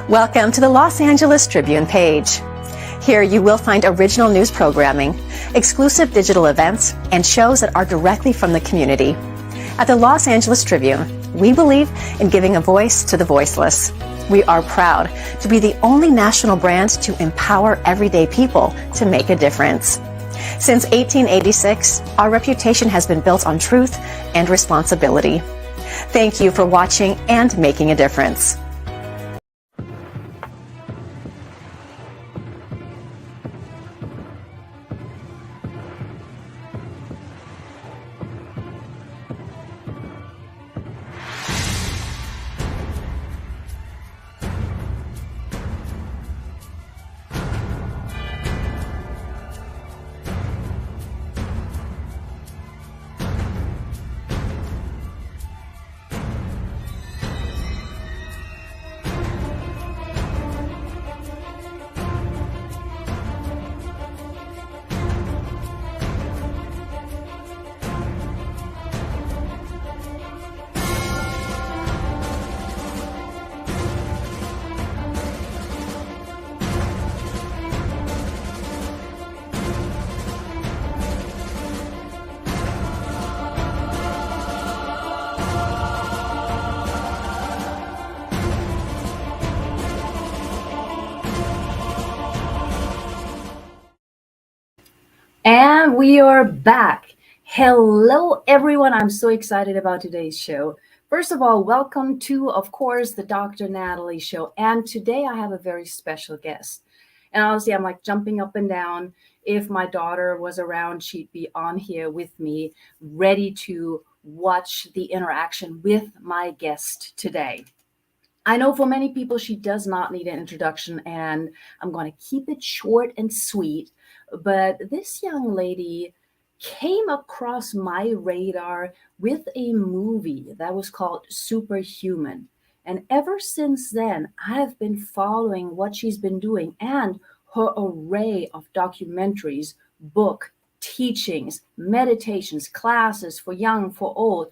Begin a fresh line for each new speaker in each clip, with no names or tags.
Welcome to the Los Angeles Tribune page. Here you will find original news programming, exclusive digital events, and shows that are directly from the community. At the Los Angeles Tribune, we believe in giving a voice to the voiceless. We are proud to be the only national brand to empower everyday people to make a difference. Since 1886, our reputation has been built on truth and responsibility. Thank you for watching and making a difference.
And we are back. Hello, everyone. I'm so excited about today's show. First of all, welcome to, of course, the Dr. Natalie show. And today I have a very special guest. And honestly, I'm like jumping up and down. If my daughter was around, she'd be on here with me, ready to watch the interaction with my guest today. I know for many people, she does not need an introduction, and I'm going to keep it short and sweet. But this young lady came across my radar with a movie that was called Superhuman. And ever since then, I've been following what she's been doing and her array of documentaries, book, teachings, meditations, classes for young, for old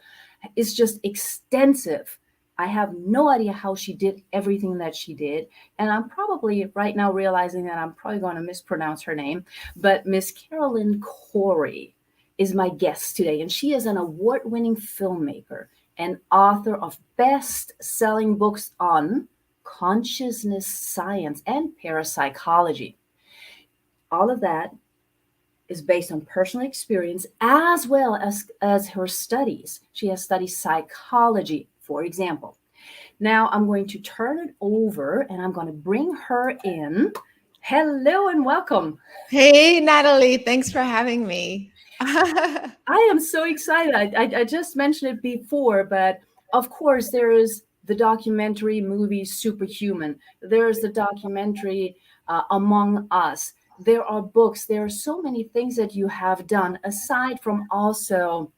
is just extensive. I have no idea how she did everything that she did. And I'm probably right now realizing that I'm probably going to mispronounce her name. But Miss Caroline Cory is my guest today. And she is an award-winning filmmaker and author of best-selling books on consciousness science and parapsychology. All of that is based on personal experience as well as her studies. She has studied psychology, for example. Now I'm going to turn it over and I'm going to bring her in. Hello and welcome.
Hey, Natalie, thanks for having me.
I am so excited. I just mentioned it before, but of course there is the documentary movie Superhuman. There's the documentary Among Us. There are books. There are so many things that you have done aside from also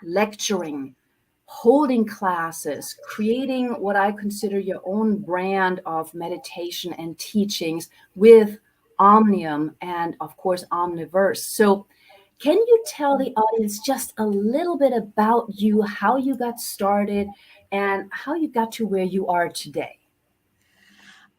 lecturing, holding classes, creating what I consider your own brand of meditation and teachings with Omnium and, of course, Omniverse. So can you tell the audience just a little bit about you, how you got started, and how you got to where you are today?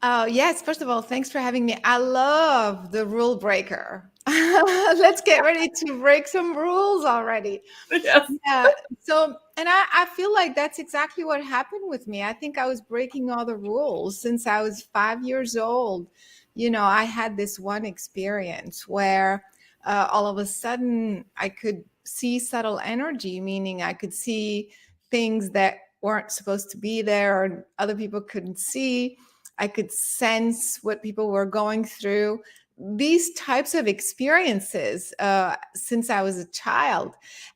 Oh, yes. First of all, thanks for having me. I love the rule breaker. Let's get ready to break some rules already.
Yes.
Yeah. So, and I feel like that's exactly what happened with me. I think I was breaking all the rules since I was 5 years old. You know, I had this one experience where all of a sudden I could see subtle energy, meaning I could see things that weren't supposed to be there or other people couldn't see. I could sense what people were going through. These types of experiences since I was a child.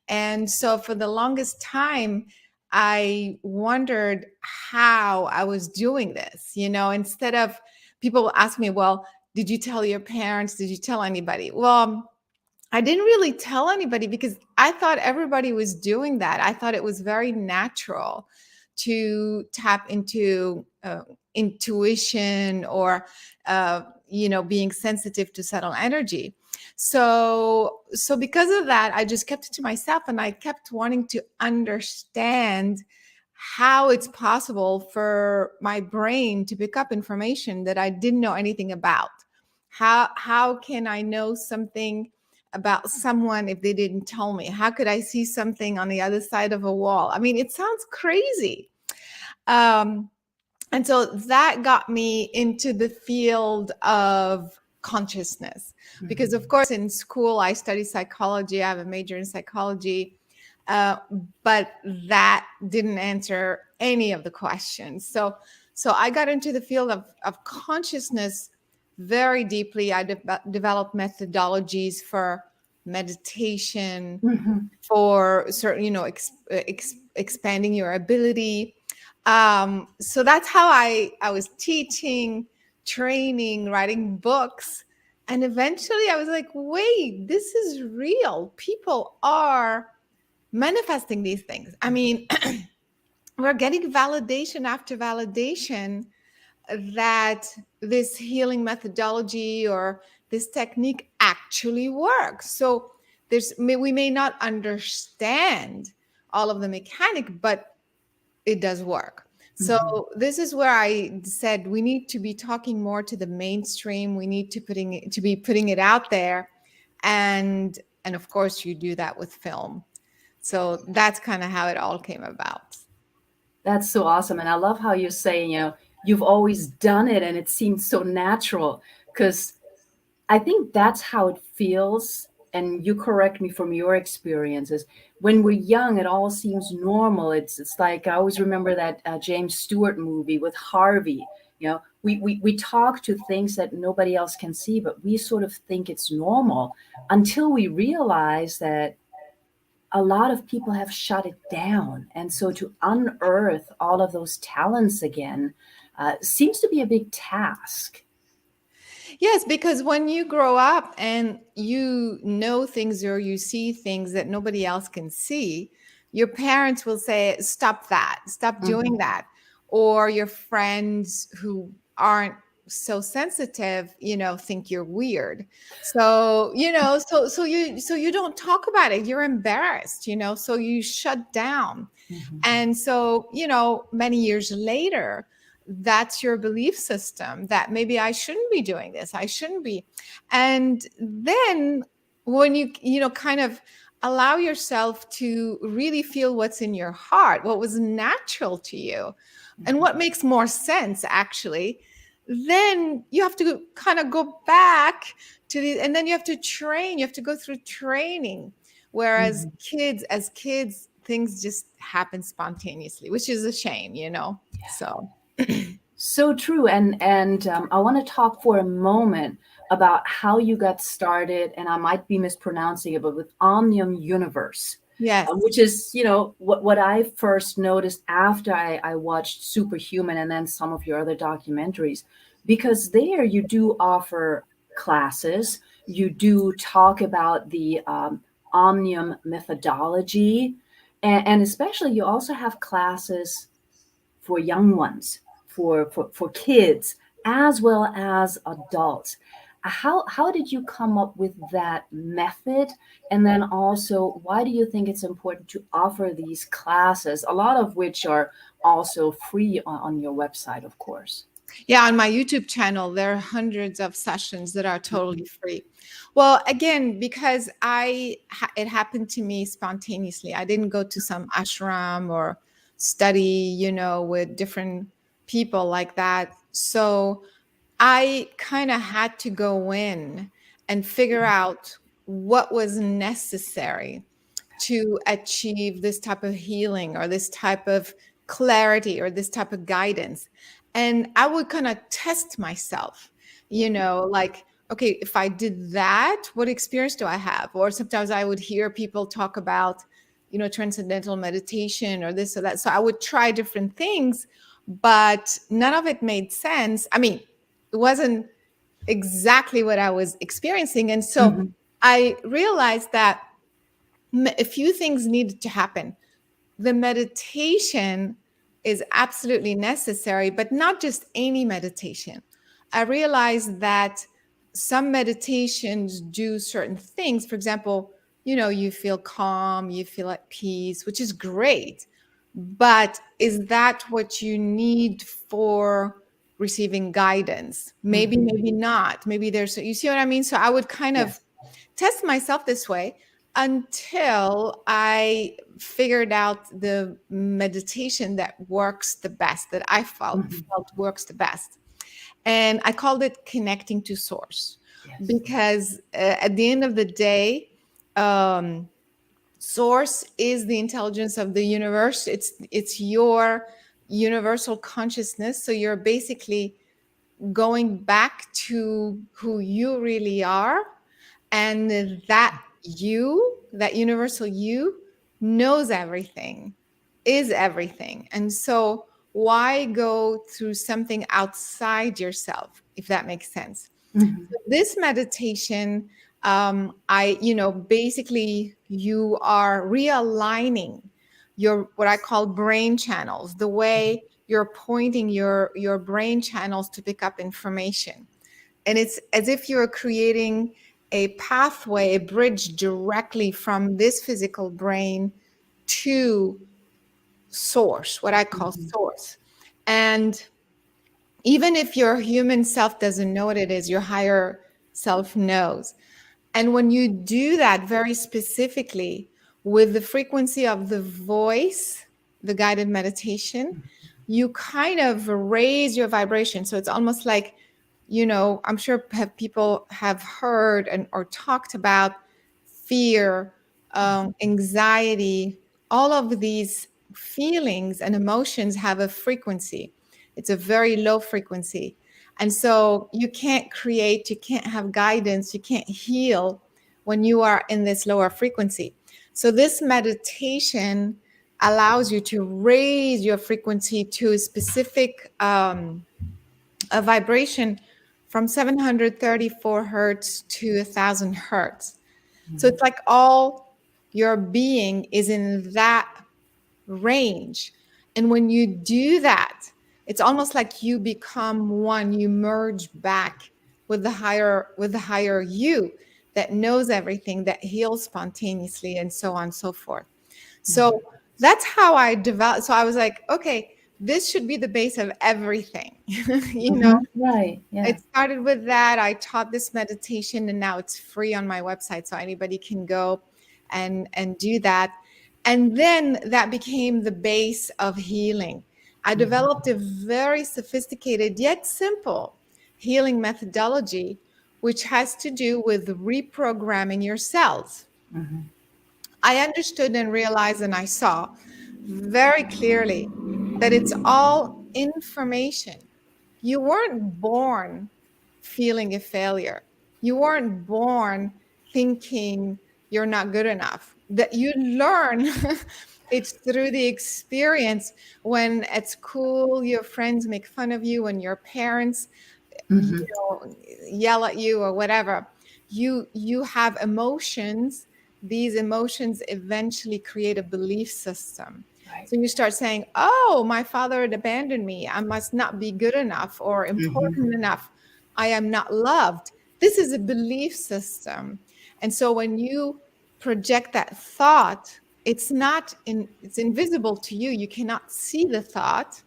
And so for the longest time, I wondered how I was doing this. You know, instead of people ask me, well, did you tell your parents? Did you tell anybody? Well, I didn't really tell anybody because I thought everybody was doing that. I thought it was very natural to tap into intuition or being sensitive to subtle energy. So because of that, I just kept it to myself, and I kept wanting to understand how it's possible for my brain to pick up information that I didn't know anything about. How can I know something about someone if they didn't tell me? How could I see something on the other side of a wall? I mean, it sounds crazy. And so that got me into the field of consciousness, because of course in school I studied psychology. I have a major in psychology, but that didn't answer any of the questions. So I got into the field of consciousness very deeply. I developed methodologies for meditation, for certain, expanding your ability. So that's how I was teaching, training, writing books. And eventually I was like, wait, this is real. People are manifesting these things. I mean, we're getting validation after validation that this healing methodology or this technique actually works. So we may not understand all of the mechanic, but it does work. So this is where I said we need to be talking more to the mainstream. We need to be putting it out there, and of course you do that with film. So that's kind of how it all came about.
That's so awesome. And I love how you're saying, you've always done it and it seems so natural, because I think that's how it feels. And you correct me from your experiences. When we're young, it all seems normal. It's like, I always remember that James Stewart movie with Harvey. We talk to things that nobody else can see, but we sort of think it's normal until we realize that a lot of people have shut it down. And so to unearth all of those talents again seems to be a big task.
Yes, because when you grow up and you know things or you see things that nobody else can see, your parents will say, stop that, stop doing that. Or your friends who aren't so sensitive, think you're weird. So, so you don't talk about it. You're embarrassed, so you shut down. And so, many years later, that's your belief system that maybe I shouldn't be doing this. I shouldn't be. And then when you kind of allow yourself to really feel what's in your heart, what was natural to you, and what makes more sense, actually, then you have to kind of go back to and then you have to train. You have to go through training. Whereas as kids, things just happen spontaneously, which is a shame, So.
So true. And I want to talk for a moment about how you got started, and I might be mispronouncing it, but with Omnium Universe.
Yes.
Which is, what I first noticed after I watched Superhuman and then some of your other documentaries, because there you do offer classes, you do talk about the Omnium methodology, and especially you also have classes for young ones, for kids, as well as adults. How did you come up with that method? And then also, why do you think it's important to offer these classes, a lot of which are also free on your website, of course?
Yeah, on my YouTube channel, there are hundreds of sessions that are totally free. Well, again, because it happened to me spontaneously. I didn't go to some ashram or study, with different people like that. So I kind of had to go in and figure out what was necessary to achieve this type of healing or this type of clarity or this type of guidance. And I would kind of test myself, like, okay, if I did that, what experience do I have? Or sometimes I would hear people talk about, transcendental meditation or this or that. So I would try different things, but none of it made sense. I mean, it wasn't exactly what I was experiencing. And so I realized that a few things needed to happen. The meditation is absolutely necessary, but not just any meditation. I realized that some meditations do certain things. For example, you feel calm, you feel at peace, which is great. But is that what you need for receiving guidance? Maybe,
Mhm.
maybe not. Maybe there's, you see what I mean? So I would kind of
Yes.
test myself this way until I figured out the meditation that works the best, that I
Mhm.
felt works the best. And I called it connecting to source,
Yes.
because at the end of the day, um, source is the intelligence of the universe. It's your universal consciousness. So you're basically going back to who you really are, and that universal you knows everything, is everything. And so why go through something outside yourself, if that makes sense?
Mhm.
This meditation, basically you are realigning your, what I call brain channels, the way you're pointing your brain channels to pick up information. And it's as if you're creating a pathway, a bridge directly from this physical brain to source, what I call
Mhm.
source. And even if your human self doesn't know what it is, your higher self knows. And when you do that very specifically with the frequency of the voice, the guided meditation, you kind of raise your vibration. So it's almost like, I'm sure people have heard and or talked about fear, anxiety, all of these feelings and emotions have a frequency. It's a very low frequency. And so you can't create, you can't have guidance, you can't heal when you are in this lower frequency. So this meditation allows you to raise your frequency to a specific a vibration from 734 hertz to 1,000 hertz. So it's like all your being is in that range. And when you do that, it's almost like you become one, you merge back with the higher you that knows everything, that heals spontaneously, and so on and so forth. So that's how I developed. So I was like, okay, this should be the base of everything.
Mhm. Right. Yeah.
It started with that. I taught this meditation, and now it's free on my website, so anybody can go and do that. And then that became the base of healing. I developed a very sophisticated yet simple healing methodology, which has to do with reprogramming your cells.
Mhm.
I understood and realized, and I saw very clearly that it's all information. You weren't born feeling a failure. You weren't born thinking you're not good enough. That you learn it's through the experience. When at school your friends make fun of you, when your parents you
Mhm.
yell at you or whatever, you have emotions. These emotions eventually create a belief system.
Right.
So you start saying, oh, my father had abandoned me, I must not be good enough or
Mhm.
important enough, I am not loved. This is a belief system. And so when you project that thought, it's invisible to you, you cannot see the thought,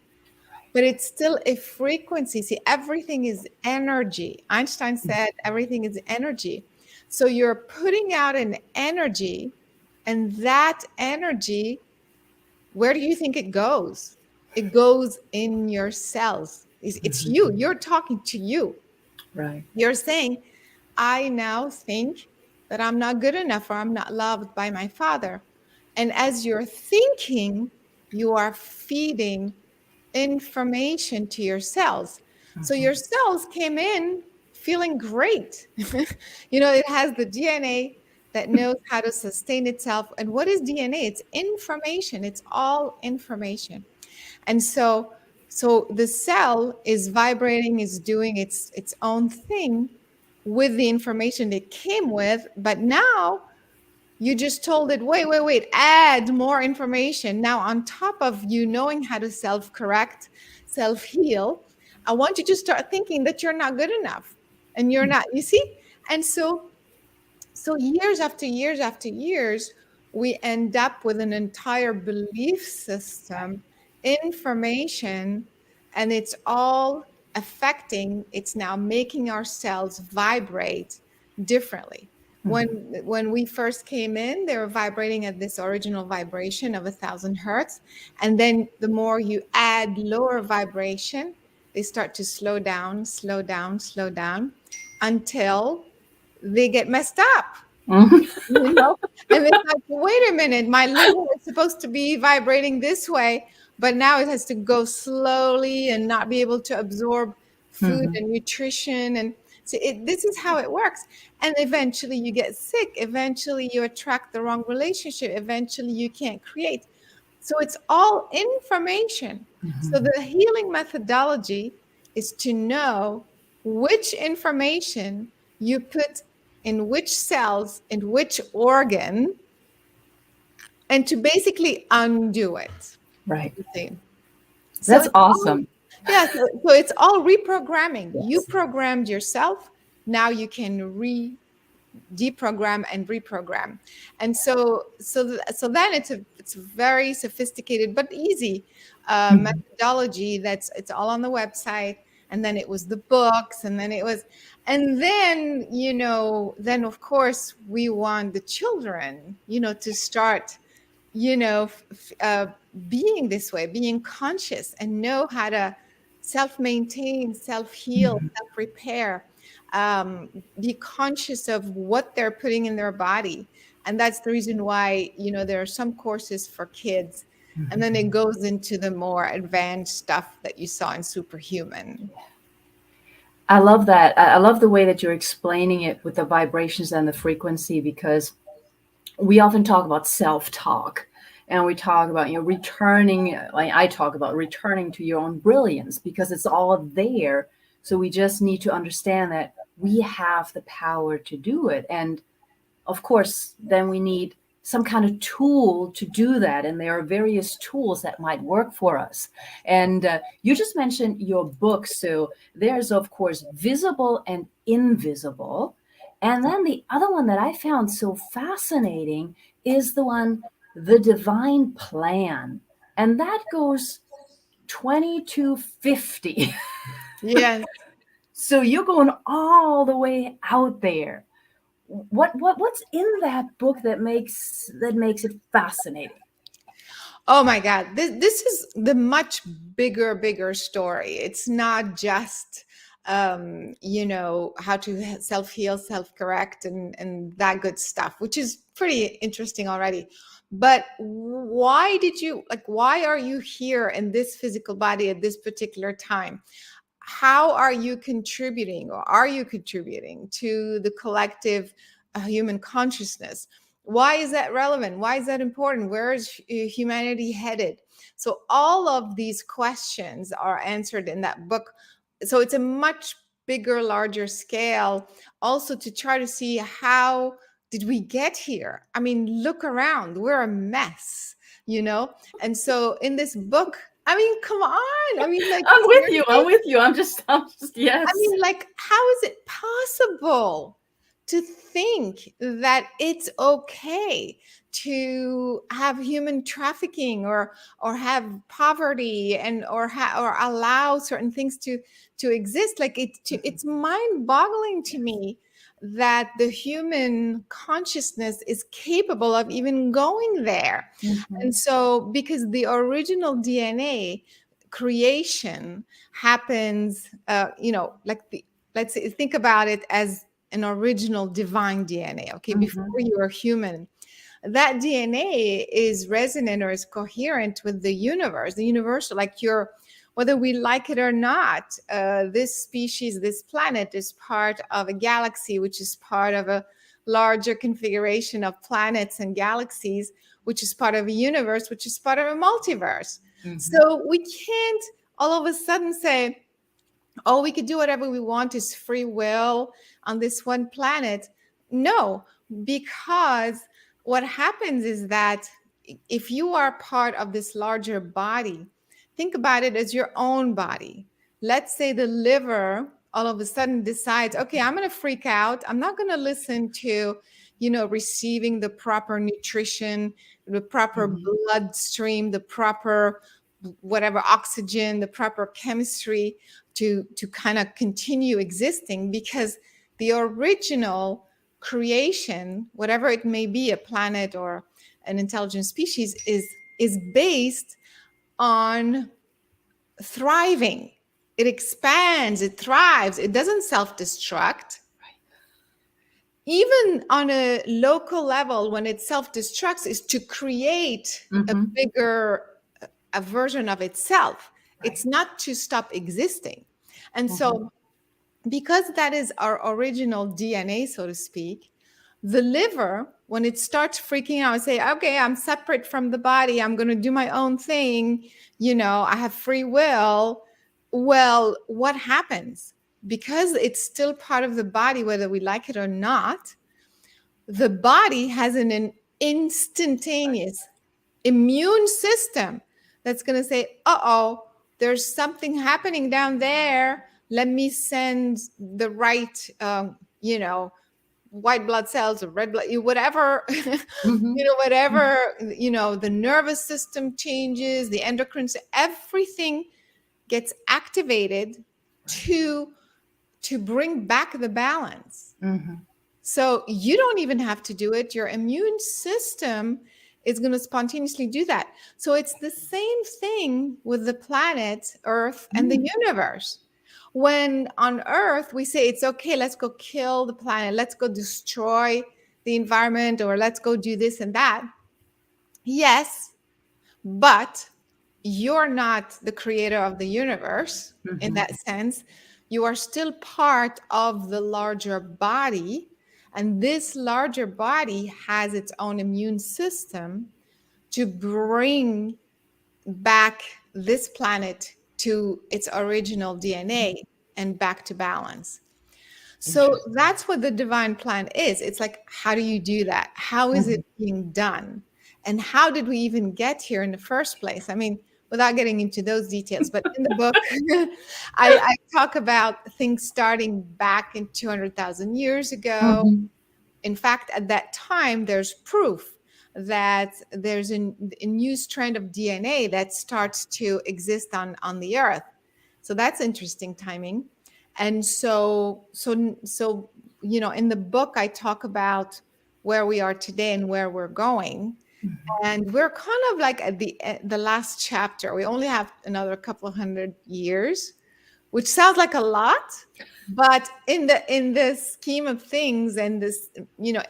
but it's still a frequency. See, everything is energy. Einstein said everything is energy. So you're putting out an energy, and that energy, where do you think it goes? It goes in your cells. It's you. You're talking to you.
Right.
You're saying, I now think that I'm not good enough or I'm not loved by my father. And as you're thinking, you are feeding information to your cells. So your cells came in feeling great. It has the DNA that knows how to sustain itself. And what is DNA? It's information. It's all information. And so the cell is vibrating, is doing its own thing with the information it came with, but now you just told it, wait, add more information. Now, on top of you knowing how to self correct, self heal, I want you to start thinking that you're not good enough and you're not, you see? And so years after years after years, we end up with an entire belief system, information, and it's all affecting, it's now making our cells vibrate differently. When
Mhm.
when we first came in, they were vibrating at this original vibration of 1,000 hertz. And then the more you add lower vibration, they start to slow down, slow down, slow down until they get messed up,
Mhm.
you know? And it's like, wait a minute, my liver is supposed to be vibrating this way, but now it has to go slowly and not be able to absorb food
Mhm.
and nutrition. And so this is how it works. And eventually you get sick. Eventually you attract the wrong relationship. Eventually you can't create. So it's all information. So
Mhm.
the healing methodology is to know which information you put in which cells, in which organ, and to basically undo it.
Right.
You see. So
That's
it's all,
awesome.
yeah, so it's all reprogramming. You
Yes.
programmed yourself. Now you can deprogram and reprogram. And so then it's a very sophisticated but easy
Mhm.
methodology. It's all on the website. And then it was the books, and then it was, and then, then of course we want the children, to start, you know f- f- uh, being this way, being conscious, and know how to self-maintain, self-heal,
Mhm.
self-repair, be conscious of what they're putting in their body. And that's the reason why, there are some courses for kids, and then it
Mhm.
goes into the more advanced stuff that you saw in Superhuman.
I love that. I love the way that you're explaining it with the vibrations and the frequency, because we often talk about self-talk, and we talk about, returning, like I talk about returning to your own brilliance, because it's all there. So we just need to understand that we have the power to do it. And of course, then we need some kind of tool to do that. And there are various tools that might work for us. And you just mentioned your book. So there's, of course, visible and invisible. And then the other one that I found so fascinating is the one, The Divine Plan. And that goes 20 to 50.
Yes.
So you're going all the way out there. What's in that book that makes it fascinating?
Oh my God. This is the much bigger story. It's not just, how to self heal, self correct, and that good stuff, which is pretty interesting already. But why are you here in this physical body at this particular time? How are you contributing, or are you contributing to the collective human consciousness? Why is that relevant? Why is that important? Where is humanity headed? So all of these questions are answered in that book. So it's a much bigger, larger scale, also to try to see, how did we get here? I mean, look around, we're a mess, and so in this book, I mean, come on. I mean, like,
I'm with you. I'm
seriously?
with you. I'm just
I
yes.
mean, like, how is it possible to think that it's okay to have human trafficking, or have poverty, and or allow certain things to exist? Like, it's mind-boggling to me that the human consciousness is capable of even going there. And
Mhm.
so, because the original DNA creation happens, like let's say, think about it as an original divine DNA. Okay, before
Mhm.
you are human, that DNA is resonant, or is coherent with the universe, the universal. Like, whether we like it or not, this species, this planet, is part of a galaxy, which is part of a larger configuration of planets and galaxies, which is part of a universe, which is part of a multiverse.
Mhm.
So we can't all of a sudden say, oh, we could do whatever we want, is free will on this one planet. No, because what happens is that if you are part of this larger body, think about it as your own body. Let's say the liver all of a sudden decides, okay, I'm going to freak out. I'm not going to listen to, receiving the proper nutrition, the proper
Mhm.
bloodstream, the proper whatever oxygen, the proper chemistry to kind of continue existing, because the original creation, whatever it may be, a planet or an intelligent species, is based on thriving. It expands, it thrives, it doesn't self-destruct. Even on a local level, when it self-destructs, is to create a
Mhm.
bigger a version of itself.
Right.
It's not to stop existing. And
Mhm.
so, because that is our original DNA, so to speak, the liver, when it starts freaking out and say, okay, I'm separate from the body, I'm going to do my own thing, I have free will. Well, what happens? Because it's still part of the body, whether we like it or not, the body has an instantaneous immune system that's going to say, uh-oh, there's something happening down there. Let me send the right, white blood cells or red blood, whatever,
Mhm.
whatever, the nervous system changes, the endocrine, everything gets activated to bring back the balance.
Mhm.
So you don't even have to do it. Your immune system is going to spontaneously do that. So it's the same thing with the planet Earth and the universe. When on Earth we say it's okay, let's go kill the planet, let's go destroy the environment, or let's go do this and that. Yes, but you're not the creator of the universe in
Mhm.
that sense. You are still part of the larger body. And this larger body has its own immune system to bring back this planet to its original DNA and back to balance. So
Interesting.
that's what the divine plan is. It's like, how do you do that? How is it
Mhm.
being done? And how did we even get here in the first place? I mean, without getting into those details, but in the book, I talk about things starting back in 200,000 years ago.
Mhm.
In fact, at that time, there's proof that there's a new strand of DNA that starts to exist on the earth. So that's interesting timing. And so in the book I talk about where we are today and where we're going.
Mhm.
And we're kind of like at the last chapter. We only have another couple of 100 years, which sounds like a lot, but in the scheme of things and this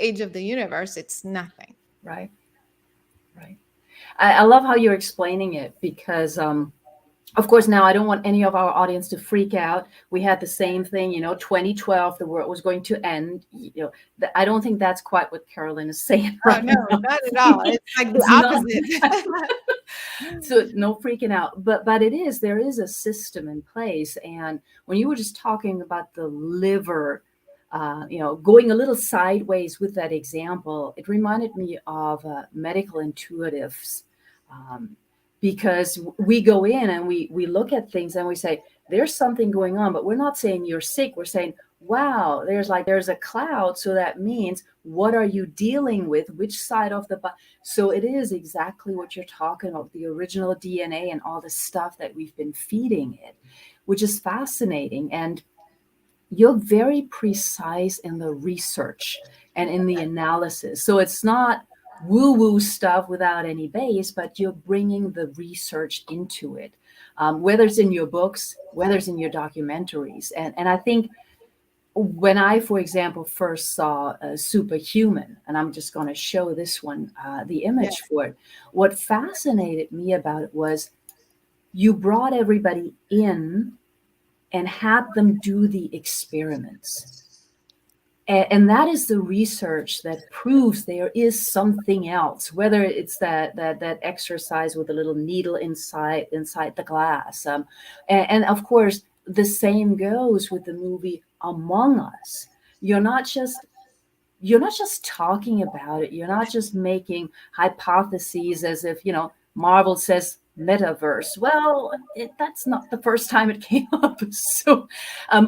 age of the universe, it's nothing.
Right. Right. I love how you're explaining it because, of course, now I don't want any of our audience to freak out. We had the same thing, 2012, the world was going to end. I don't think that's quite what Carolyn is saying
Oh
right
no,
now.
not at all. It's like the
It's not.
opposite.
So no freaking out. But there is a system in place. And when you were just talking about the liver, going a little sideways with that example, it reminded me of medical intuitives. Um, because we go in and we look at things and we say, there's something going on, but we're not saying you're sick. We're saying, wow, there's a cloud. So that means, what are you dealing with? Which side of the body? So it is exactly what you're talking about, the original DNA and all the stuff that we've been feeding it, which is fascinating. And you're very precise in the research and in the analysis. So it's not woo-woo stuff without any base, but you're bringing the research into it, whether it's in your books, whether it's in your documentaries. And I think when I, for example, first saw Superhuman, and I'm just going to show this one, the
Yeah.
image for it, what fascinated me about it was you brought everybody in and had them do the experiments. And that is the research that proves there is something else, whether it's that exercise with a little needle inside the glass. And of course, the same goes with the movie Among Us. You're not just talking about it. You're not just making hypotheses as if, Marvel says metaverse. Well, that's not the first time it came up. So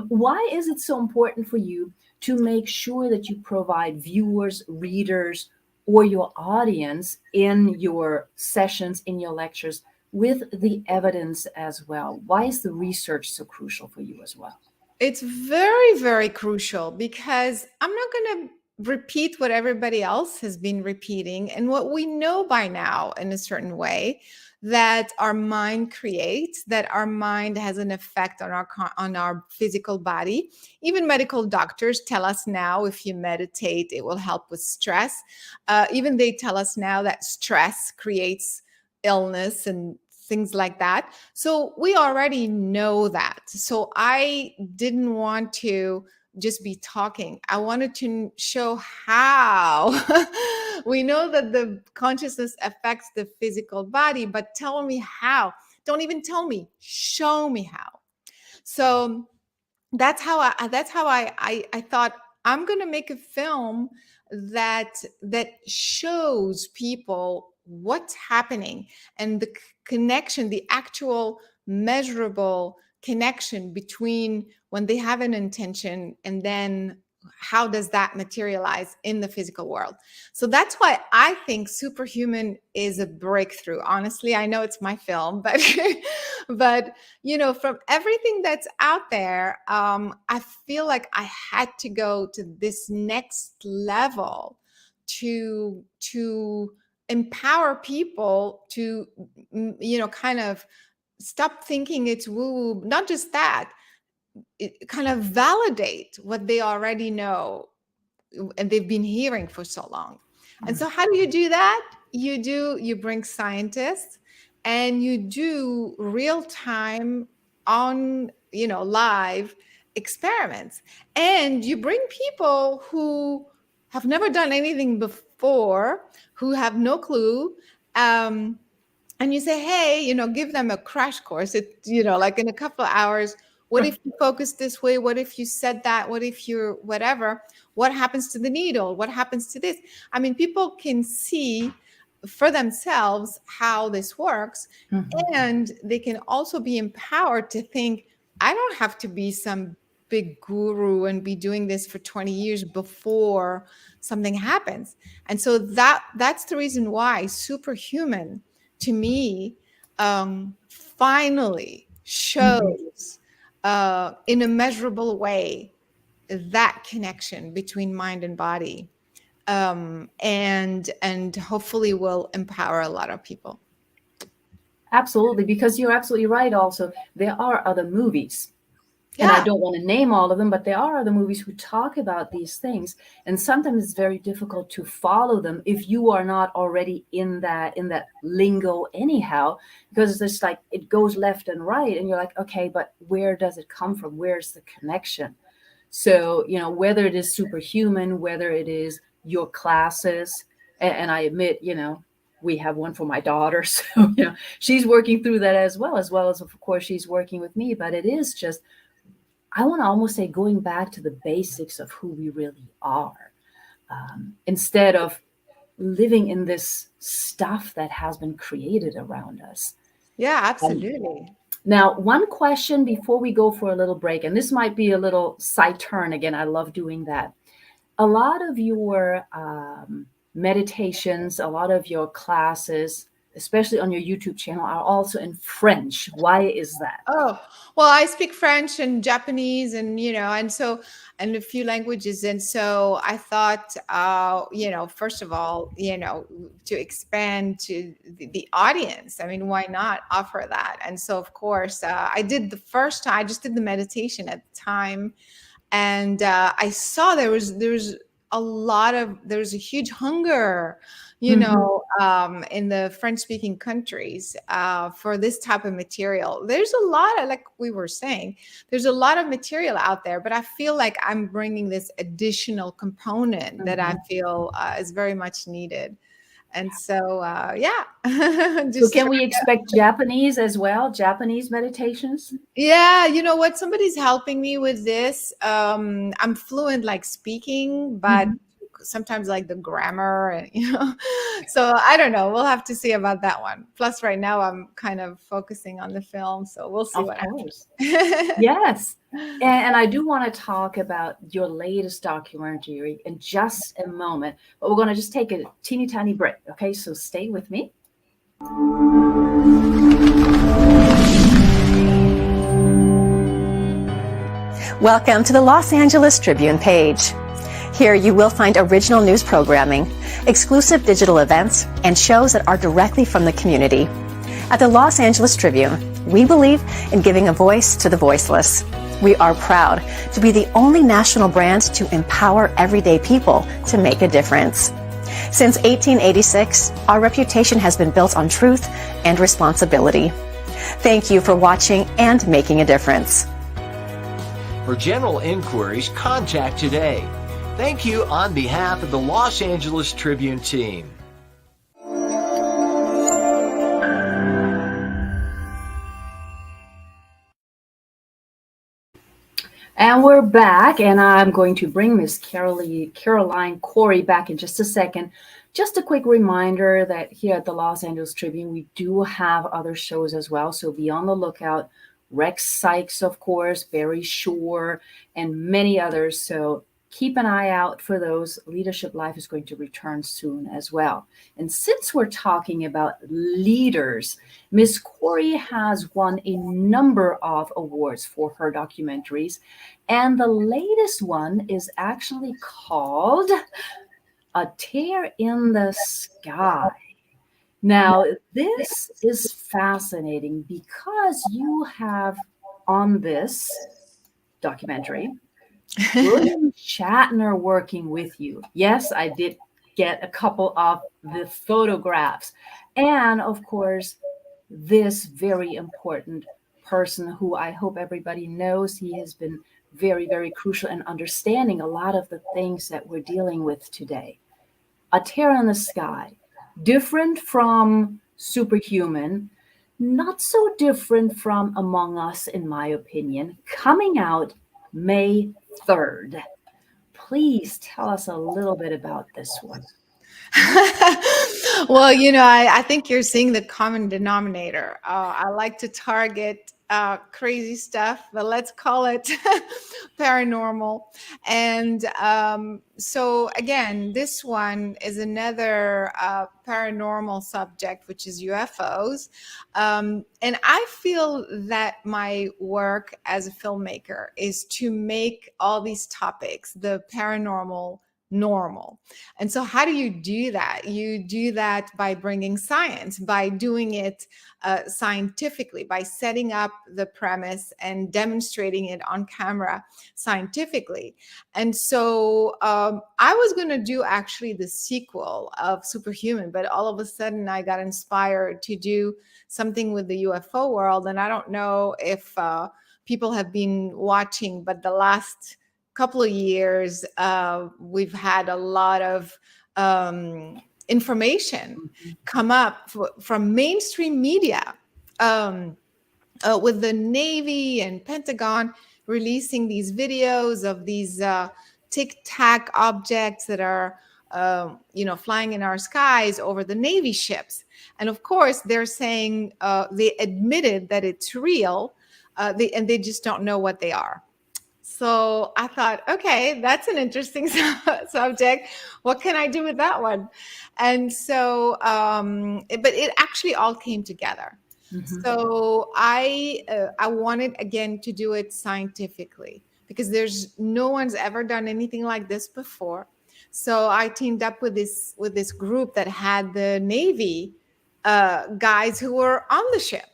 why is it so important for you to make sure that you provide viewers, readers, or your audience in your sessions, in your lectures, with the evidence as well? Why is the research so crucial for you as well?
It's very, very crucial because I'm not going to repeat what everybody else has been repeating and what we know by now in a certain way, that our mind creates, that our mind has an effect on our physical body. Even medical doctors tell us now, if you meditate, it will help with stress. Even they tell us now that stress creates illness and things like that. So we already know that. So I didn't want to just be talking. I wanted to show how we know that the consciousness affects the physical body, but tell me how. Don't even tell me, show me how. So that's how I thought I'm going to make a film that shows people what's happening and the connection, the actual measurable connection between when they have an intention and then how does that materialize in the physical world. So that's why I think Superhuman is a breakthrough. Honestly, I know it's my film, but but from everything that's out there, I feel like I had to go to this next level to empower people to kind of stop thinking it's woo woo. Not just that, it kind of validate what they already know and they've been hearing for so long. And so how do you do that? You bring scientists and you do real time on live experiments, and you bring people who have never done anything before, who have no clue, and you say, hey, give them a crash course. Like in a couple of hours, what if you focus this way? What if you said that? What if you're whatever? What happens to the needle? What happens to this? I mean, people can see for themselves how this works.
Mm-hmm.
And they can also be empowered to think, I don't have to be some big guru and be doing this for 20 years before something happens. And so that's the reason why Superhuman, to me, finally shows in a measurable way that connection between mind and body, and hopefully will empower a lot of people.
Absolutely, because you're absolutely right. Also, there are other movies, and I
Yeah.
don't want to name all of them, but there are other movies who talk about these things, and sometimes it's very difficult to follow them if you are not already in that lingo anyhow, because it's just like it goes left and right, and you're like, okay, but where does it come from? Where's the connection? So, whether it is Superhuman, whether it is your classes, and I admit, we have one for my daughter. So, she's working through that as well as, of course, she's working with me. But it is just, I want to almost say going back to the basics of who we really are, instead of living in this stuff that has been created around us.
Yeah, absolutely.
Now, one question before we go for a little break, and this might be a little side turn again. I love doing that. A lot of your meditations, a lot of your classes, especially on your YouTube channel, are also in French. Why is that?
Oh, well, I speak French and Japanese and, and a few languages. And so I thought, first of all, to expand to the audience. I mean, why not offer that? And so, of course, I did the first time, I just did the meditation at the time. And I saw there was a huge hunger, in the French-speaking countries for this type of material. There's a lot of, like we were saying, there's a lot of material out there, but I feel like I'm bringing this additional component that I feel is very much needed. And so, yeah.
So can we expect Japanese as well? Japanese meditations?
Yeah, you know what? Somebody's helping me with this. I'm fluent like speaking, but to sometimes like the grammar and, so I don't know. We'll have to see about that one. Plus right now I'm kind of focusing on the film, so we'll see
Of
what
course.
happens.
Yes. And I do want to talk about your latest documentary in just a moment, but we're going to just take a teeny tiny break. Okay, so stay with me.
Welcome to the Los Angeles Tribune page. Here you will find original news programming, exclusive digital events, and shows that are directly from the community. At the Los Angeles Tribune, we believe in giving a voice to the voiceless. We are proud to be the only national brand to empower everyday people to make a difference. Since 1886, our reputation has been built on truth and responsibility. Thank you for watching and making a difference.
For general inquiries, contact today. Thank you on behalf of the Los Angeles Tribune team.
And we're back, and I'm going to bring Miss Caroline Cory back in just a second. Just a quick reminder that here at the Los Angeles Tribune, we do have other shows as well, so be on the lookout. Rex Sykes, of course, Barry Shore, and many others. So keep an eye out for those. Leadership Life is going to return soon as well. And since we're talking about leaders, Miss Cory has won a number of awards for her documentaries. And the latest one is actually called A Tear in the Sky. Now, this is fascinating because you have on this documentary William Shatner working with you. Yes, I did get a couple of the photographs. And of course, this very important person who I hope everybody knows, he has been very, very crucial in understanding a lot of the things that we're dealing with today. A Tear in the Sky. Different from Superhuman, not so different from Among Us, in my opinion, coming out May 3rd. Please tell us a little bit about this one.
Well, I think you're seeing the common denominator. I like to target crazy stuff, but let's call it paranormal. And so again, this one is another paranormal subject, which is UFOs. And I feel that my work as a filmmaker is to make all these topics, the paranormal, normal. And so how do you do that? You do that by bringing science, by doing it scientifically, by setting up the premise and demonstrating it on camera scientifically. And so I was going to do actually the sequel of Superhuman, but all of a sudden I got inspired to do something with the UFO world. And I don't know if people have been watching, but the last couple of years, we've had a lot of information come up from mainstream media with the Navy and Pentagon releasing these videos of these tic-tac objects that are flying in our skies over the Navy ships. And of course, they're saying they admitted that it's real, and they just don't know what they are. So I thought, okay, that's an interesting subject. What can I do with that one? And so, but it actually all came together. Mm-hmm. So I wanted, again, to do it scientifically because there's no one's ever done anything like this before. So I teamed up with this group that had the Navy guys who were on the ship.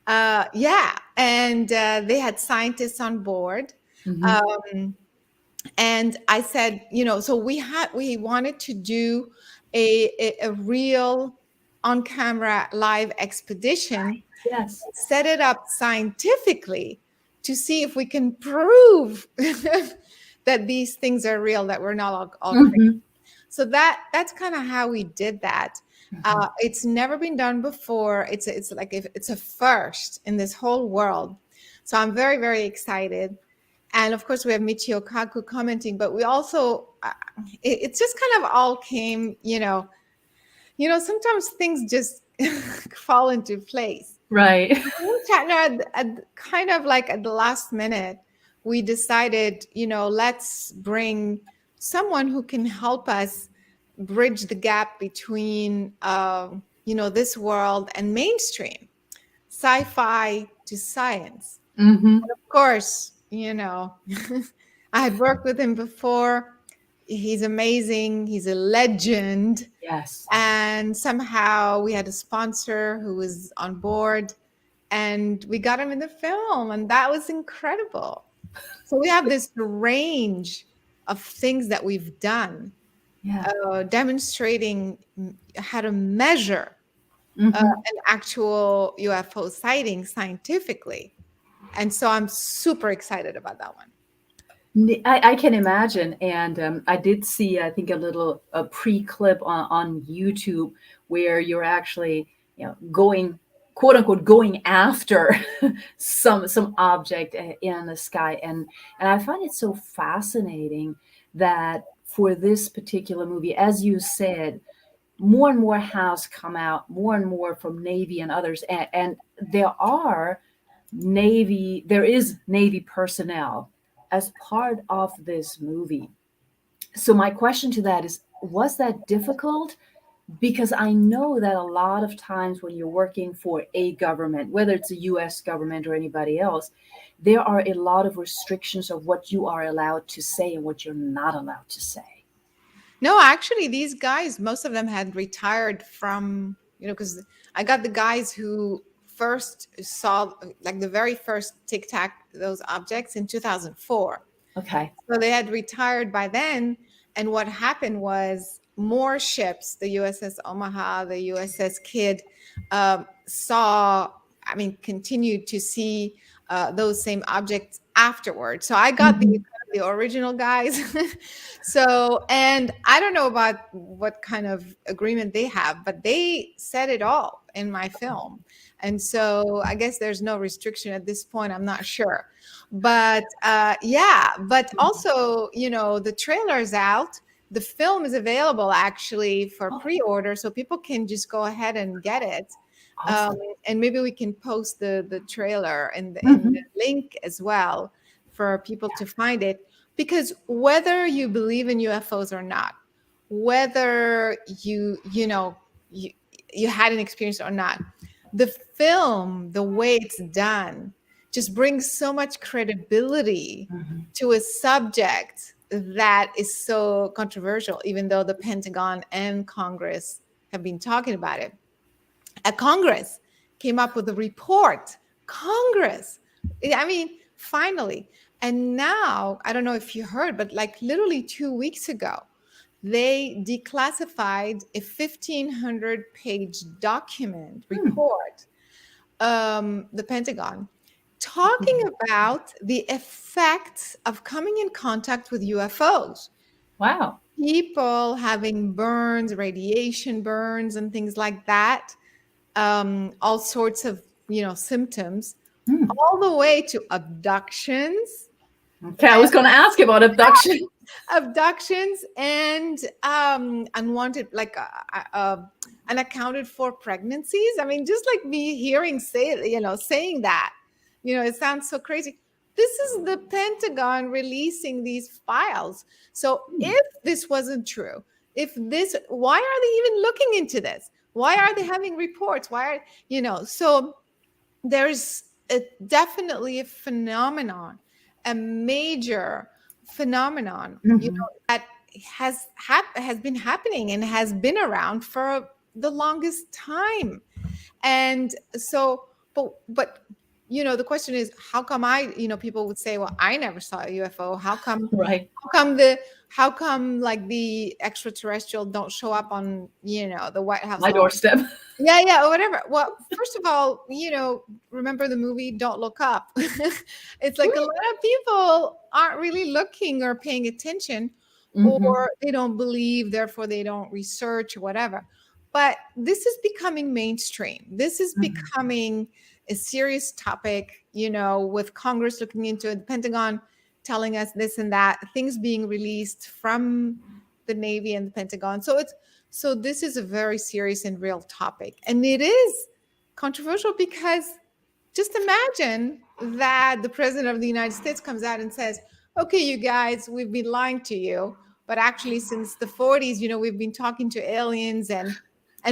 And they had scientists on board. Mm-hmm. And I said, so we wanted to do a real on-camera live expedition.
Yes.
Set it up scientifically to see if we can prove that these things are real, that we're not all crazy. Mm-hmm. So that's kind of how we did that. Mm-hmm. It's never been done before. It's a first in this whole world. So I'm very, very excited. And of course, we have Michio Kaku commenting, but we also, it just kind of all came, sometimes things just fall into place.
Right.
Kind of like at the last minute, we decided, let's bring someone who can help us bridge the gap between, this world and mainstream sci-fi to science. Of course, I had worked with him before. He's amazing. He's a legend.
Yes.
And somehow we had a sponsor who was on board and we got him in the film, and that was incredible. So we have this range of things that we've done, demonstrating how to measure an actual UFO sighting scientifically. And so I'm super excited about that one.
I can imagine. And I did see, I think, a pre-clip on YouTube where you're actually, going, quote unquote, going after some object in the sky. And I find it so fascinating that for this particular movie, as you said, more and more has come out, more and more from Navy and others. And there is Navy personnel as part of this movie. So my question to that is, was that difficult? Because I know that a lot of times when you're working for a government, whether it's the US government or anybody else, there are a lot of restrictions of what you are allowed to say and what you're not allowed to say.
No, actually, these guys, most of them had retired from, because I got the guys who first saw, like, the very first Tic Tac, those objects in 2004.
Okay.
So they had retired by then. And what happened was more ships, the USS Omaha, the USS Kidd, continued to see those same objects afterwards. So I got the original guys. So, and I don't know about what kind of agreement they have, but they said it all in my film. And so I guess there's no restriction at this point. I'm not sure. But but also, the trailer's out. The film is available actually for pre-order. So people can just go ahead and get it.
Awesome.
And maybe we can post the trailer and the link as well for people to find it. Because whether you believe in UFOs or not, whether you had an experience or not, the film, the way it's done, just brings so much credibility to a subject that is so controversial, even though the Pentagon and Congress have been talking about it. Congress came up with a report. Congress, finally. And now, I don't know if you heard, but like literally 2 weeks ago, they declassified a 1,500-page document report, the Pentagon, talking about the effects of coming in contact with UFOs.
Wow.
People having burns, radiation burns, and things like that. All sorts of, symptoms, all the way to abductions.
Okay, I was going to ask about abduction.
Abductions and unwanted, like unaccounted for pregnancies. I mean, just like me saying that, it sounds so crazy. This is the Pentagon releasing these files. So if this wasn't true, why are they even looking into this? Why are they having reports? So there's definitely a phenomenon, a major phenomenon, that has been happening and has been around for the longest time. And so, but the question is, how come people would say, well, I never saw a UFO. How come,
right?
How come like the extraterrestrial don't show up on, the White House?
My doorstep.
Yeah, or whatever. Well, first of all, remember the movie Don't Look Up. It's like a lot of people aren't really looking or paying attention, or they don't believe, therefore they don't research or whatever. But this is becoming mainstream. This is becoming a serious topic, with Congress looking into it, the Pentagon telling us this and that, things being released from the Navy and the Pentagon. So this is a very serious and real topic. And it is controversial because just imagine that the president of the United States comes out and says, okay, you guys, we've been lying to you. But actually, since the 40s, we've been talking to aliens and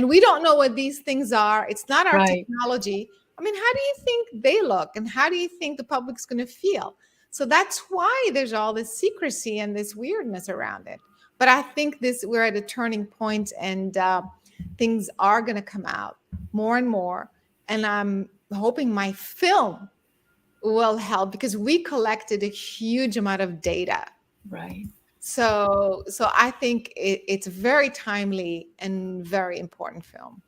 we don't know what these things are. It's not our
Right.
technology. I mean, how do you think they look? And how do you think the public's going to feel? So that's why there's all this secrecy and this weirdness around it. But I think we're at a turning point, and things are going to come out more and more. And I'm hoping my film will help because we collected a huge amount of data.
Right.
So I think it's a very timely and very important film.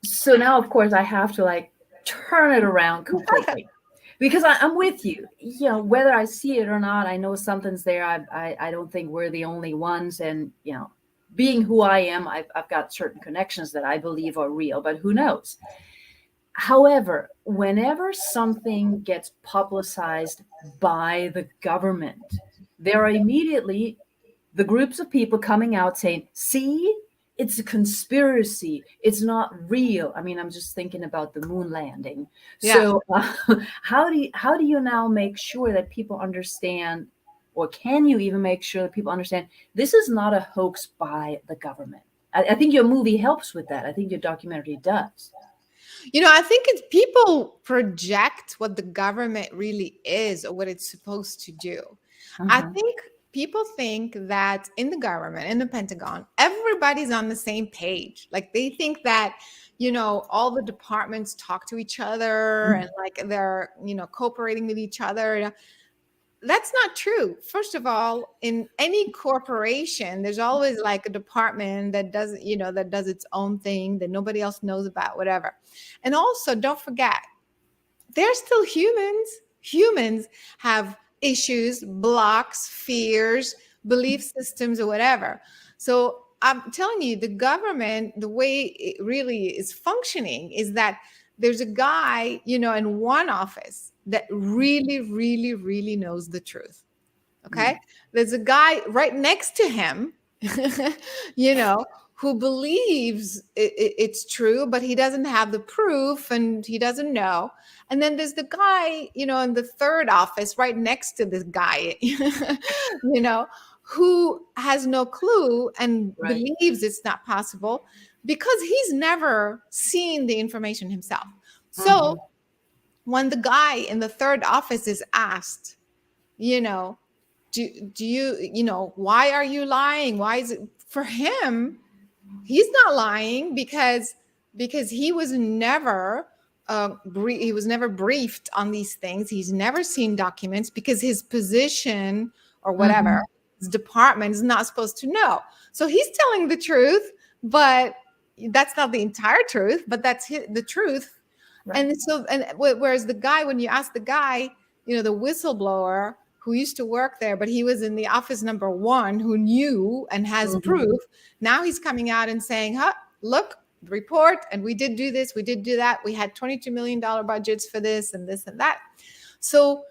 So now, of course, I have to turn it around completely. Because I'm with you. Whether I see it or not, I know something's there. I don't think we're the only ones. And, being who I am, I've got certain connections that I believe are real, but who knows? However, whenever something gets publicized by the government, there are immediately the groups of people coming out saying, see, it's a conspiracy. It's not real. I mean, I'm just thinking about the moon landing.
Yeah.
So how do you now make sure that people understand, or can you even make sure that people understand this is not a hoax by the government? I think your movie helps with that. I think your documentary does.
I think it's people project what the government really is or what it's supposed to do. I think people think that in the government, in the Pentagon, everybody's on the same page. Like they think that, all the departments talk to each other and they're, cooperating with each other. That's not true. First of all, in any corporation, there's always a department that does, that does its own thing that nobody else knows about, whatever. And also, don't forget, they're still humans. Humans have issues, blocks, fears, belief systems, or whatever. So I'm telling you, the government, the way it really is functioning is that there's a guy, in one office that really, really, really knows the truth. Okay. There's a guy right next to him, who believes it's true, but he doesn't have the proof and he doesn't know. And then there's the guy, in the third office right next to this guy, who has no clue and believes it's not possible because he's never seen the information himself. So when the guy in the third office is asked, do you, why are you lying? Why is it for him? He's not lying because he was never briefed on these things. He's never seen documents because his position or whatever, his department is not supposed to know. So he's telling the truth, but that's not the entire truth, but that's the truth. Right. And whereas the guy, when you ask the guy, the whistleblower who used to work there, but he was in the office number 1 who knew and has proof. Now he's coming out and saying, look, the report, and we did do this, we did do that. We had $22 million budgets for this and this and that. So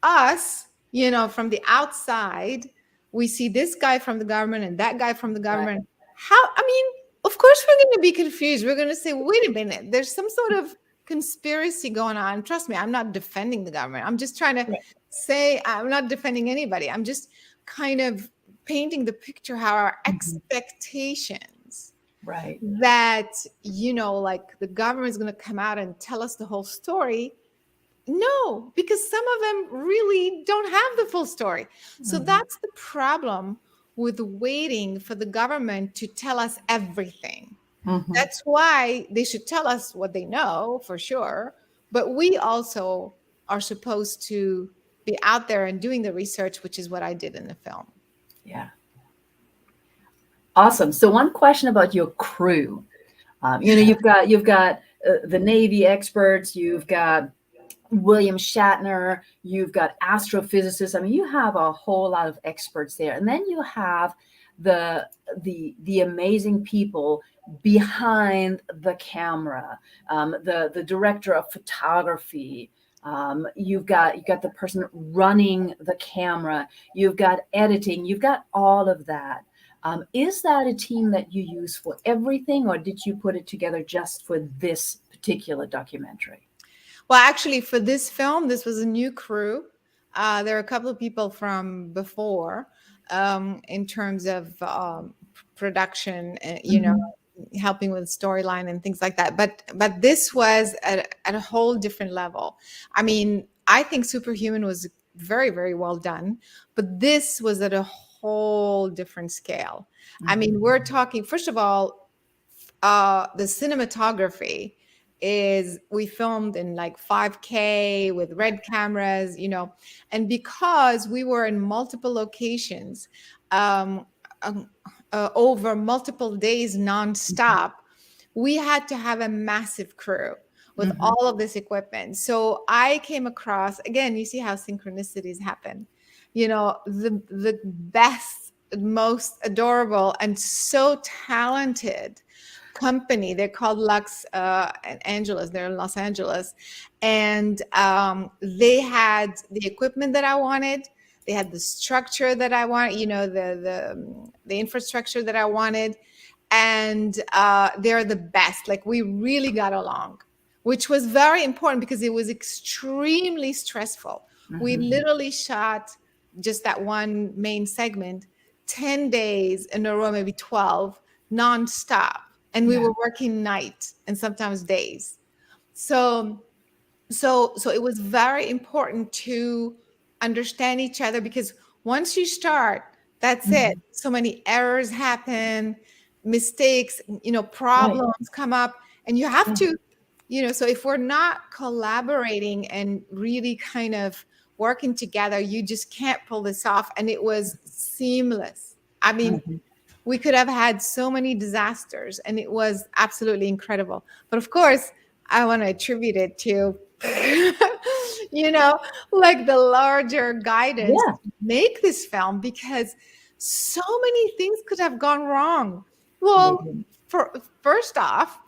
us, from the outside, we see this guy from the government and that guy from the government. Right. Of course we're going to be confused. We're going to say, wait a minute, there's some sort of conspiracy going on. Trust me, I'm not defending the government. I'm just trying to say I'm not defending anybody. I'm just kind of painting the picture how our expectations,
right,
that the government is going to come out and tell us the whole story. No, because some of them really don't have the full story. So that's the problem with waiting for the government to tell us everything. That's why they should tell us what they know for sure. But we also are supposed to be out there and doing the research, which is what I did in the film.
Yeah. Awesome. So one question about your crew. You've got the Navy experts, you've got William Shatner, you've got astrophysicists. I mean, you have a whole lot of experts there. And then you have the amazing people behind the camera, the director of photography, You've got the person running the camera. You've got editing. You've got all of that. Is that a team that you use for everything, or did you put it together just for this particular documentary?
Well, actually, for this film, this was a new crew. There are a couple of people from before in terms of production, helping with storyline and things like that. But this was at a whole different level. I mean, I think Superhuman was very, very well done, but this was at a whole different scale. I mean, we're talking, first of all, the cinematography is, we filmed in like 5K with red cameras, and because we were in multiple locations, um, over multiple days nonstop, we had to have a massive crew with all of this equipment. So I came across, again, you see how synchronicities happen, the best, most adorable and so talented company. They're called Lux Angeles. They're in Los Angeles, and they had the equipment that I wanted. They had the structure that I want. The infrastructure that I wanted, and they're the best. Like, we really got along, which was very important because it was extremely stressful. We literally shot just that one main segment 10 days in a row, maybe 12, nonstop. And we were working night and sometimes days. So it was very important to understand each other, because once you start, that's it. So many errors happen, mistakes, problems come up, and you have to, so if we're not collaborating and really kind of working together, you just can't pull this off. And it was seamless. I mean, we could have had so many disasters, and it was absolutely incredible. But of course, I want to attribute it to, like the larger guidance to make this film, because so many things could have gone wrong. Well, first off,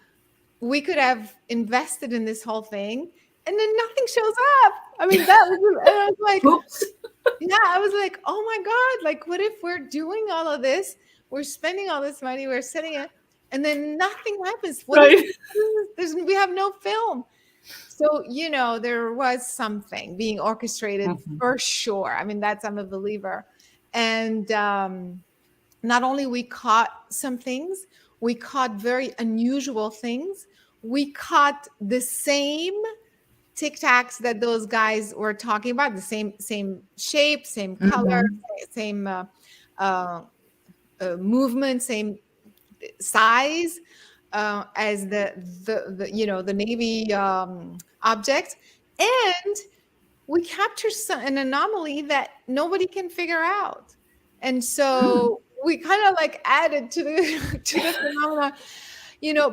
we could have invested in this whole thing, and then nothing shows up. I mean, I was like, I was like, oh my God, like, what if we're doing all of this? We're spending all this money, we're setting it, and then nothing happens. We have no film. So, there was something being orchestrated for sure. I mean, I'm a believer. And not only we caught some things, we caught very unusual things. We caught the same Tic Tacs that those guys were talking about, the same shape, same color, same movement, same size as the Navy object, and we capture an anomaly that nobody can figure out, and so we kind of like added to the phenomena,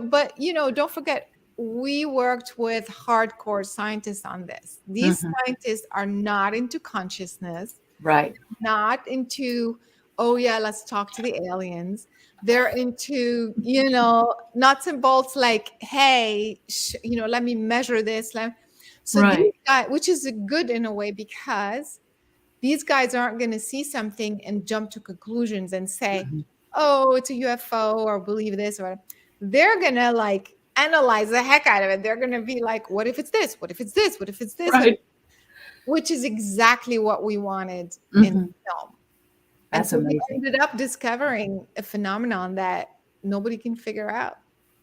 But don't forget, we worked with hardcore scientists on this. These scientists are not into consciousness,
right?
Not into, oh yeah, let's talk to the aliens. They're into, nuts and bolts, like, hey, let me measure this. So these guys, which is good in a way, because these guys aren't going to see something and jump to conclusions and say, oh, it's a UFO, or believe this, or they're going to like analyze the heck out of it. They're going to be like, what if it's this? What if it's this? What if it's this?
Right.
Which is exactly what we wanted in film.
That's
so
amazing.
We ended up discovering a phenomenon that nobody can figure out.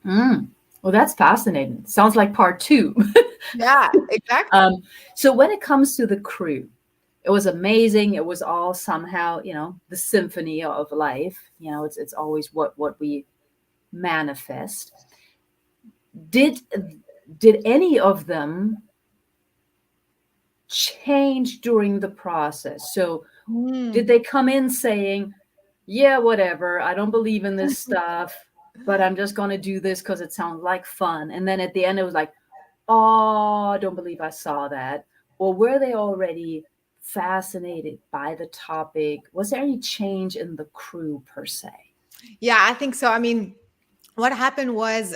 Well, that's fascinating. Sounds like part 2.
Yeah, exactly.
So when it comes to the crew, it was amazing. It was all somehow, the symphony of life. It's always what we manifest. Did any of them change during the process? So did they come in saying, yeah, whatever, I don't believe in this stuff, but I'm just going to do this because it sounds like fun? And then at the end, it was like, oh, I don't believe I saw that. Or were they already fascinated by the topic? Was there any change in the crew per se?
Yeah, I think so. I mean, what happened was,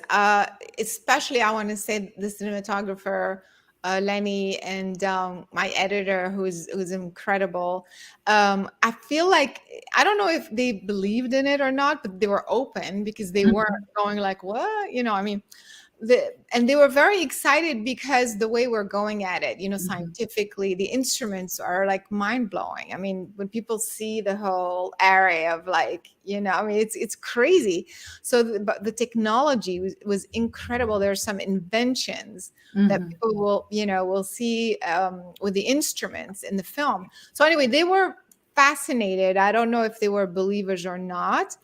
especially I want to say the cinematographer, Lenny, and my editor, who's incredible. I feel like, I don't know if they believed in it or not, but they were open because they weren't going like, what? I mean, and they were very excited because the way we're going at it, scientifically, the instruments are like mind blowing. I mean, when people see the whole array of like, I mean, it's crazy. So but the technology was incredible. There are some inventions that people will see with the instruments in the film. So anyway, they were fascinated. I don't know if they were believers or not,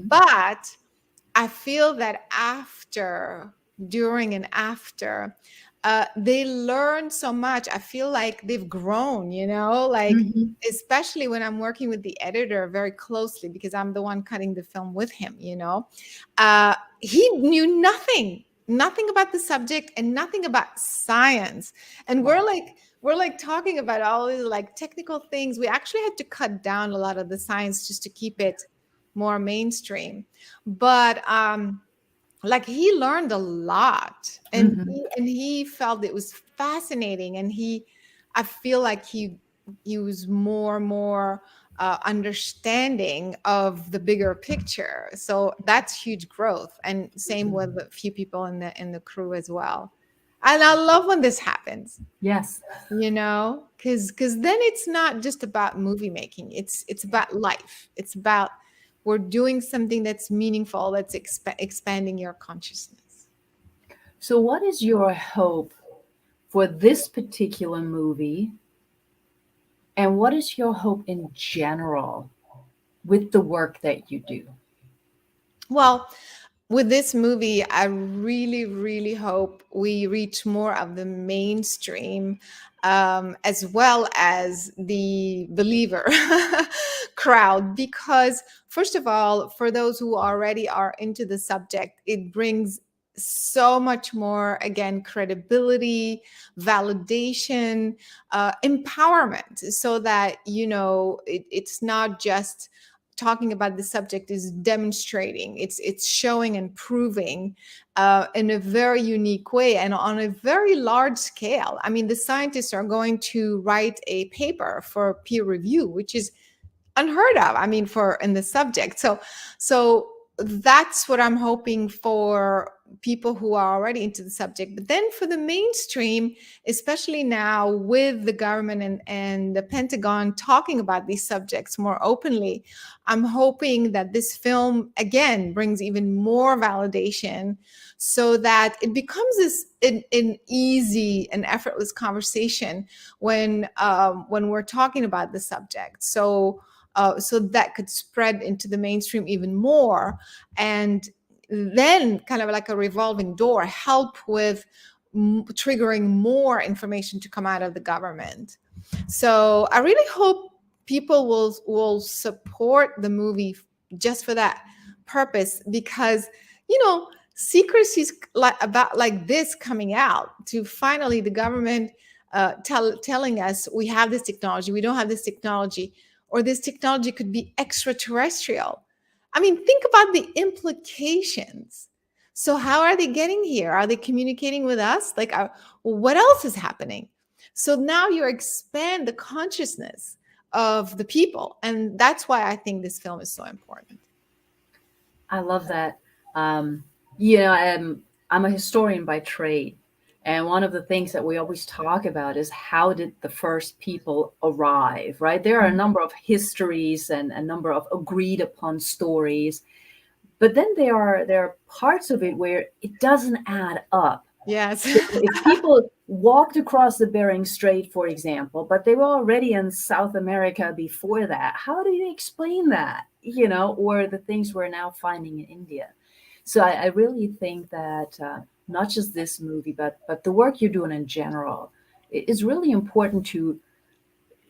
but I feel that during and after, they learned so much. I feel like they've grown, like, especially when I'm working with the editor very closely, because I'm the one cutting the film with him, he knew nothing about the subject and nothing about science. And we're like talking about all these like technical things. We actually had to cut down a lot of the science just to keep it more mainstream. But like, he learned a lot, and he felt it was fascinating, and I feel like he was more understanding of the bigger picture. So that's huge growth, and same with a few people in the crew as well. And I love when this happens.
Yes.
Because then it's not just about movie making. It's about life. It's about, we're doing something that's meaningful, that's expanding your consciousness.
So what is your hope for this particular movie? And what is your hope in general with the work that you do?
Well, with this movie, I really, really hope we reach more of the mainstream, as well as the believer crowd. Because, first of all, for those who already are into the subject, it brings so much more, again, credibility, validation, empowerment, so that, it's not just talking about the subject, is demonstrating, it's showing and proving in a very unique way and on a very large scale. I mean, the scientists are going to write a paper for peer review, which is unheard of, I mean, for in the subject. So that's what I'm hoping for people who are already into the subject. But then for the mainstream, especially now with the government and the Pentagon talking about these subjects more openly, I'm hoping that this film, again, brings even more validation, so that it becomes an easy and effortless conversation when we're talking about the subject. So that could spread into the mainstream even more, and then kind of like a revolving door, help with triggering more information to come out of the government. So I really hope people will support the movie just for that purpose, because secrecies about like this coming out, to finally the government telling us we have this technology, we don't have this technology, or this technology could be extraterrestrial. I mean, think about the implications. So how are they getting here? Are they communicating with us? Like, what else is happening? So now you expand the consciousness of the people. And that's why I think this film is so important.
I love that. I'm a historian by trade. And one of the things that we always talk about is, how did the first people arrive, right? There are a number of histories and a number of agreed upon stories, but then there are parts of it where it doesn't add up.
Yes.
So if people walked across the Bering Strait, for example, but they were already in South America before that, how do you explain that? Or the things we're now finding in India. So I really think that not just this movie, but the work you're doing in general is really important to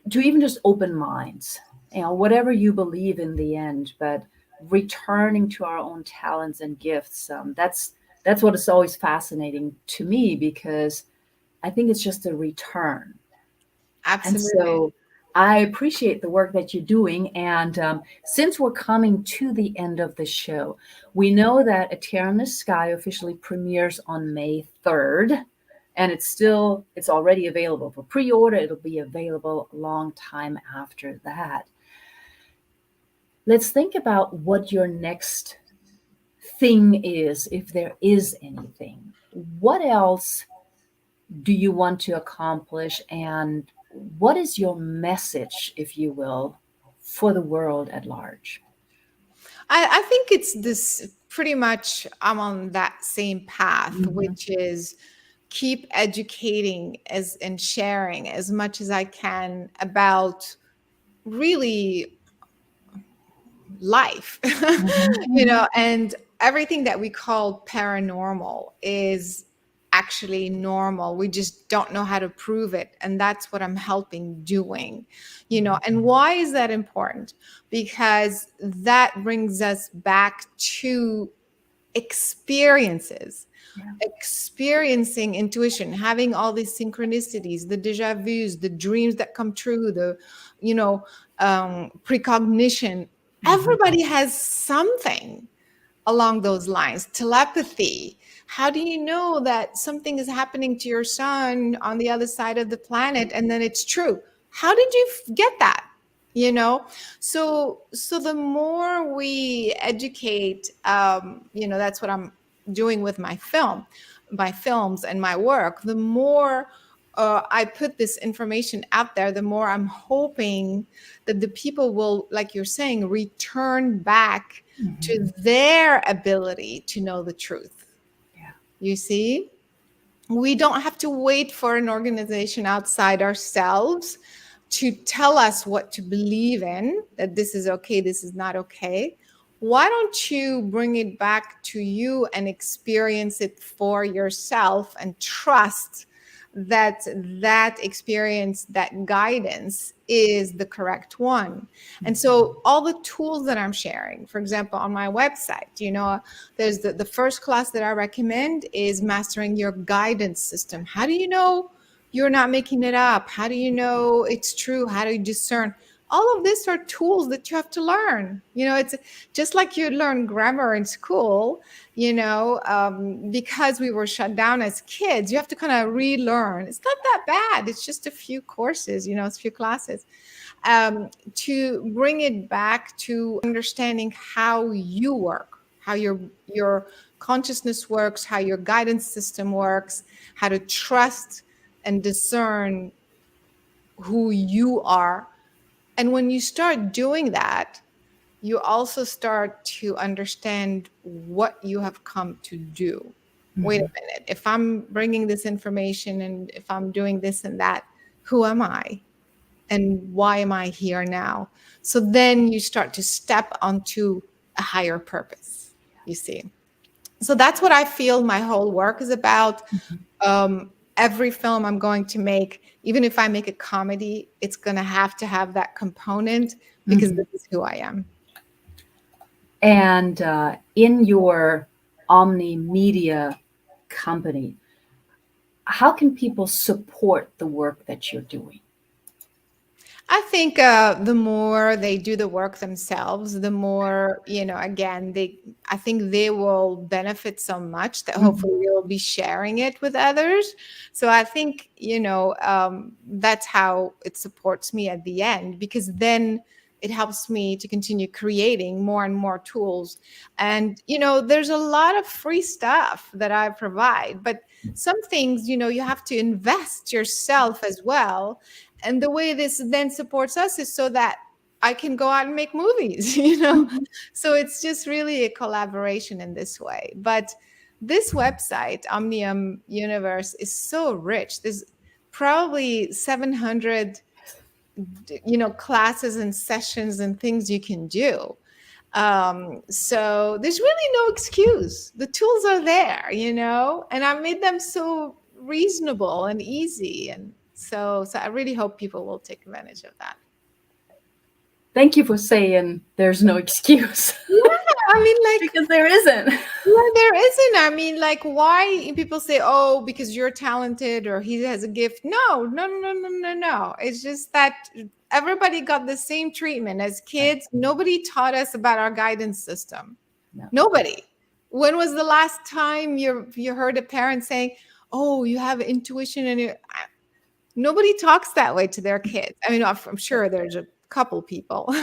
even just open minds, whatever you believe in the end, but returning to our own talents and gifts. That's what is always fascinating to me, because I think it's just a return.
Absolutely.
And so I appreciate the work that you're doing. And since we're coming to the end of the show, we know that A Tear in the Sky officially premieres on May 3rd. And it's already available for pre-order. It'll be available a long time after that. Let's think about what your next thing is, if there is anything. What else do you want to accomplish, and what is your message, if you will, for the world at large?
I think it's this pretty much, I'm on that same path, which is keep educating and sharing as much as I can about really life, and everything that we call paranormal is actually normal. We just don't know how to prove it. And that's what I'm helping doing, and why is that important? Because that brings us back to experiences. Experiencing intuition, having all these synchronicities, the deja vus, the dreams that come true, the precognition. Everybody has something along those lines. Telepathy. How do you know that something is happening to your son on the other side of the planet and then it's true? How did you get that? So the more we educate, that's what I'm doing with my films and my work. The more I put this information out there, the more I'm hoping that the people will, like you're saying, return back to their ability to know the truth.
Yeah.
You see, we don't have to wait for an organization outside ourselves to tell us what to believe in, that this is okay, this is not okay. Why don't you bring it back to you and experience it for yourself and trust that experience, that guidance is the correct one. And so all the tools that I'm sharing, for example, on my website, there's the first class that I recommend is mastering your guidance system. How do you know you're not making it up? How do you know it's true? How do you discern? All of these are tools that you have to learn. It's just like you learn grammar in school, because we were shut down as kids, you have to kind of relearn. It's not that bad. It's just a few courses, it's a few classes, to bring it back to understanding how you work, how your consciousness works, how your guidance system works, how to trust and discern who you are. And when you start doing that, you also start to understand what you have come to do. Wait a minute, if I'm bringing this information and if I'm doing this and that, who am I? And why am I here now? So then you start to step onto a higher purpose, you see. So that's what I feel my whole work is about. Every film I'm going to make, even if I make a comedy, it's going to have that component because this is who I am.
And in your Omni Media company, how can people support the work that you're doing?
I think the more they do the work themselves, the more, again, I think they will benefit so much that hopefully they will be sharing it with others. So I think, that's how it supports me at the end, because then it helps me to continue creating more and more tools. And, there's a lot of free stuff that I provide, but some things, you have to invest yourself as well. And the way this then supports us is so that I can go out and make movies, So it's just really a collaboration in this way. But this website, Omnium Universe, is so rich. There's probably 700, classes and sessions and things you can do. So there's really no excuse. The tools are there, and I made them so reasonable and easy. And so I really hope people will take advantage of that.
Thank you for saying there's no excuse.
Yeah,
because there isn't.
Yeah, there isn't. Why people say, oh, because you're talented or he has a gift. No. It's just that everybody got the same treatment as kids. Nobody taught us about our guidance system. No. Nobody. When was the last time you heard a parent saying, oh, you have intuition, and nobody talks that way to their kids. I mean, I'm sure there's a couple people,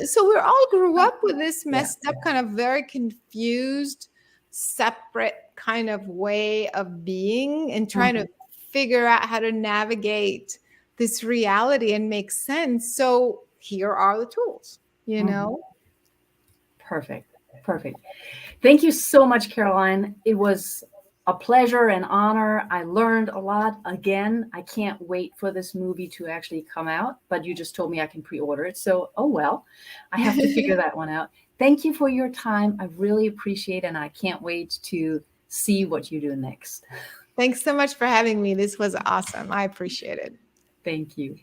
so we all grew up with this messed up, kind of very confused, separate kind of way of being, and trying to figure out how to navigate this reality and make sense. So here are the tools, you know?
Perfect. Thank you so much, Caroline. It was a pleasure and honor. I learned a lot. Again, I can't wait for this movie to actually come out, but you just told me I can pre-order it. So, oh well, I have to figure that one out. Thank you for your time. I really appreciate it, and I can't wait to see what you do next.
Thanks so much for having me. This was awesome. I appreciate it.
Thank you.